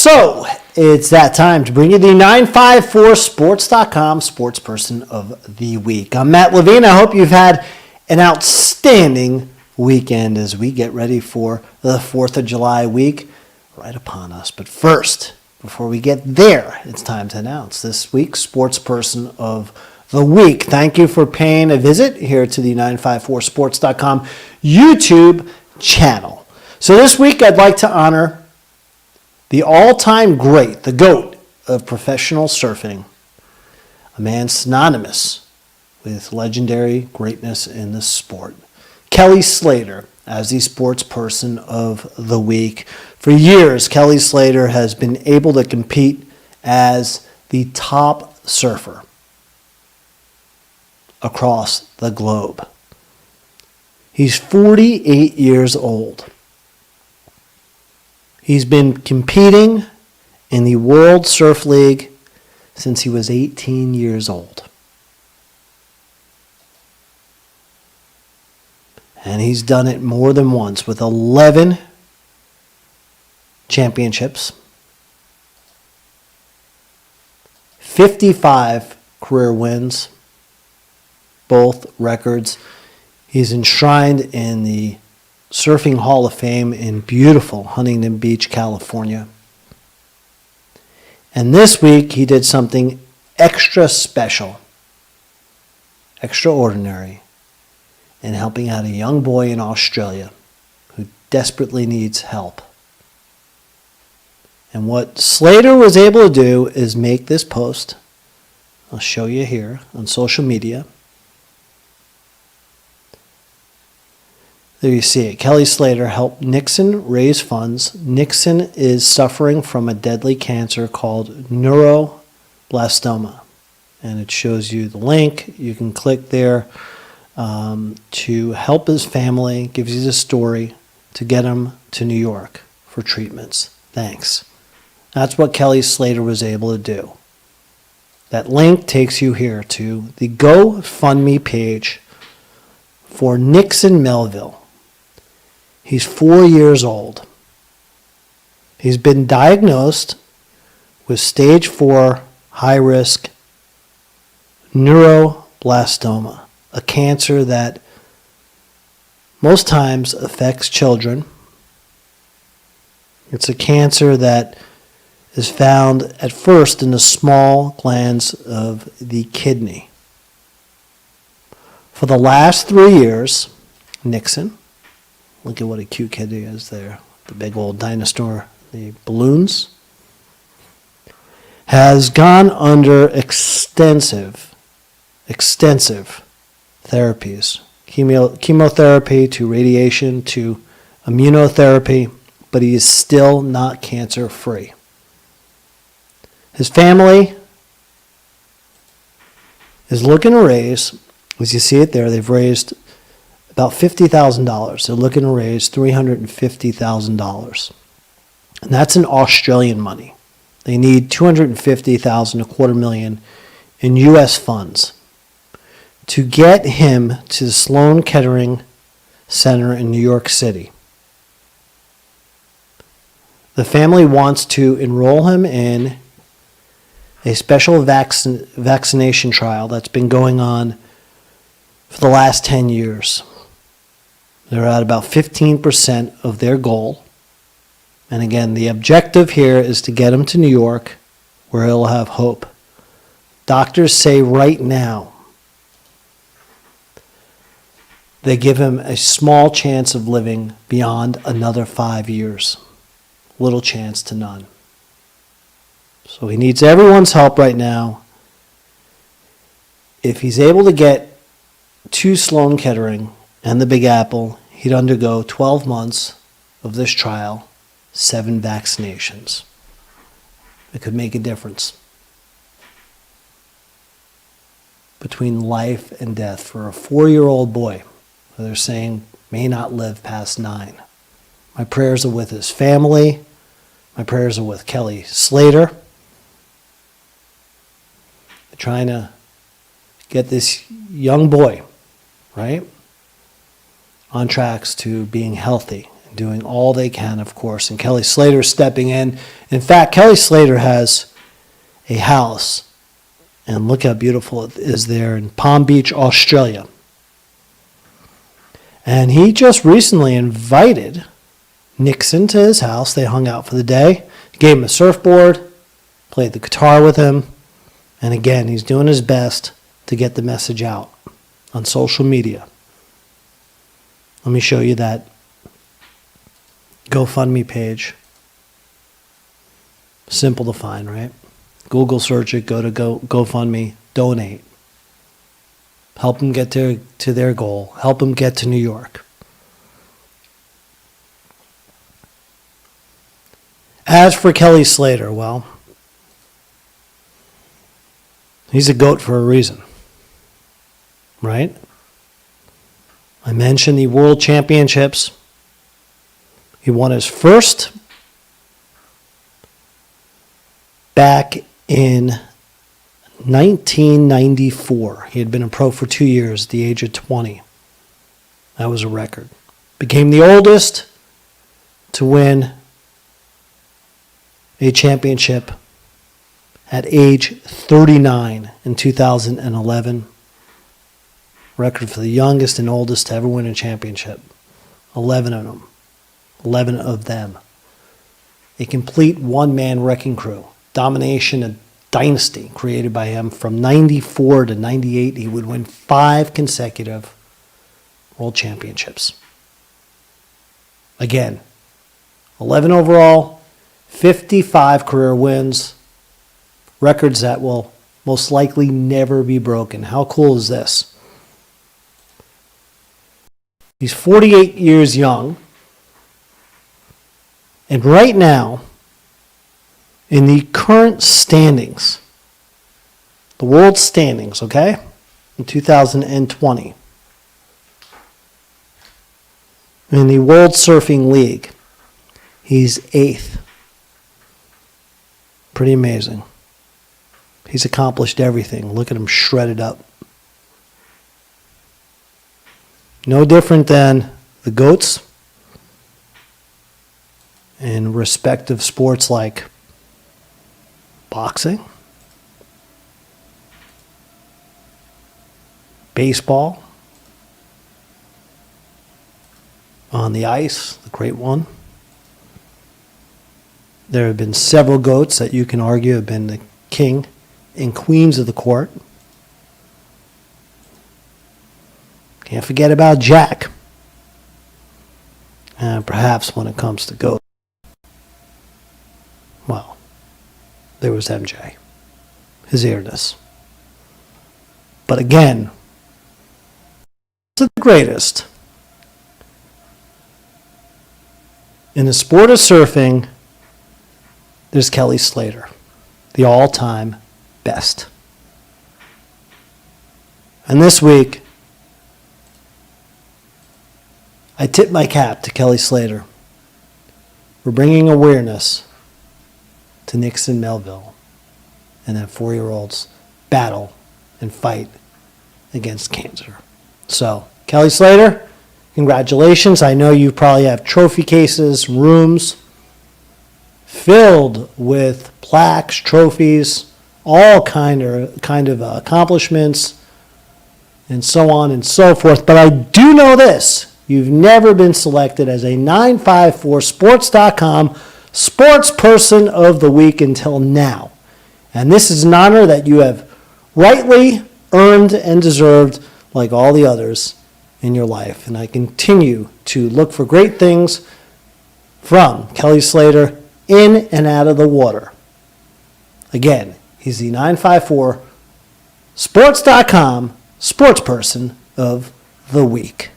So, it's that time to bring you the 954sports.com Sports Person of the Week. I'm Matt Levine. I hope you've had an outstanding weekend as we get ready for the 4th of July week right upon us. But first, before we get there, it's time to announce this week's Sports Person of the Week. Thank you for paying a visit here to the 954sports.com YouTube channel. So this week, I'd like to honor the all-time great, the GOAT of professional surfing, a man synonymous with legendary greatness in the sport, Kelly Slater, as the Sports Person of the Week. For years, Kelly Slater has been able to compete as the top surfer across the globe. He's 48 years old. He's been competing in the World Surf League since he was 18 years old. And he's done it more than once with 11 championships, 55 career wins, both records. He's enshrined in the Surfing Hall of Fame in beautiful Huntington Beach, California. And this week he did something extra special, extraordinary, in helping out a young boy in Australia who desperately needs help. And what Slater was able to do is make this post. I'll show you here on social media. There you see it. Kelly Slater helped Nixon raise funds. Nixon is suffering from a deadly cancer called neuroblastoma. And it shows you the link. You can click there to help his family, gives you the story, to get him to New York for treatments. Thanks. That's what Kelly Slater was able to do. That link takes you here to the GoFundMe page for Nixon Melville. He's 4 years old. He's been diagnosed with stage 4 high-risk neuroblastoma, a cancer that most times affects children. It's a cancer that is found at first in the small glands of the kidney. For the last 3 years, Nixon, look at what a cute kid he is there, the big old dinosaur, the balloons, has gone under extensive therapies, chemotherapy to radiation to immunotherapy, but he is still not cancer-free. His family is looking to raise, as you see it there, they've raised about $50,000. They're looking to raise $350,000. And that's in Australian money. They need $250,000, $250,000 in U.S. funds to get him to the Sloan Kettering Center in New York City. The family wants to enroll him in a special vaccination trial that's been going on for the last 10 years. They're at about 15% of their goal. And again, the objective here is to get him to New York where he'll have hope. Doctors say right now they give him a small chance of living beyond another 5 years. Little chance to none. So he needs everyone's help right now. If he's able to get to Sloan Kettering and the Big Apple, he'd undergo 12 months of this trial, 7 vaccinations. It could make a difference between life and death for a 4-year-old boy who they're saying may not live past 9. My prayers are with his family. My prayers are with Kelly Slater. They're trying to get this young boy, right, on tracks to being healthy doing all they can, of course. And Kelly Slater stepping in. In fact, Kelly Slater has a house, and look how beautiful it is there in Palm Beach, Australia. And he just recently invited Nixon to his house. They hung out for the day, gave him a surfboard, played the guitar with him, and again, he's doing his best to get the message out on social media. Let me show you that GoFundMe page. Simple to find, right? Google search it, go to GoFundMe, donate. Help them get to their goal. Help them get to New York. As for Kelly Slater, well, he's a GOAT for a reason, right? I mentioned the World Championships. He won his first back in 1994. He had been a pro for 2 years at the age of 20. That was a record. Became the oldest to win a championship at age 39 in 2011. Record for the youngest and oldest to ever win a championship. 11 of them. 11 of them. A complete one-man wrecking crew. Domination, a dynasty created by him. From 94 to 98, he would win 5 consecutive world championships. Again, 11 overall, 55 career wins. Records that will most likely never be broken. How cool is this? He's 48 years young. And right now, in the current standings, the world standings, okay, in 2020, in the World Surfing League, he's 8th. Pretty amazing. He's accomplished everything. Look at him shredded up. No different than the GOATs in respective sports like boxing, baseball, on the ice, the great one. There have been several GOATs that you can argue have been the king and queens of the court. Can't forget about Jack. And perhaps when it comes to GOAT, well, there was MJ, his earnest. But again, the greatest in the sport of surfing, there's Kelly Slater, the all-time best. And this week, I tip my cap to Kelly Slater for bringing awareness to Nixon Melville and that 4-year-old's battle and fight against cancer. So, Kelly Slater, congratulations. I know you probably have trophy cases, rooms filled with plaques, trophies, all kind of accomplishments, and so on and so forth. But I do know this. You've never been selected as a 954sports.com Sports Person of the Week until now. And this is an honor that you have rightly earned and deserved like all the others in your life. And I continue to look for great things from Kelly Slater in and out of the water. Again, he's the 954sports.com Sports Person of the Week.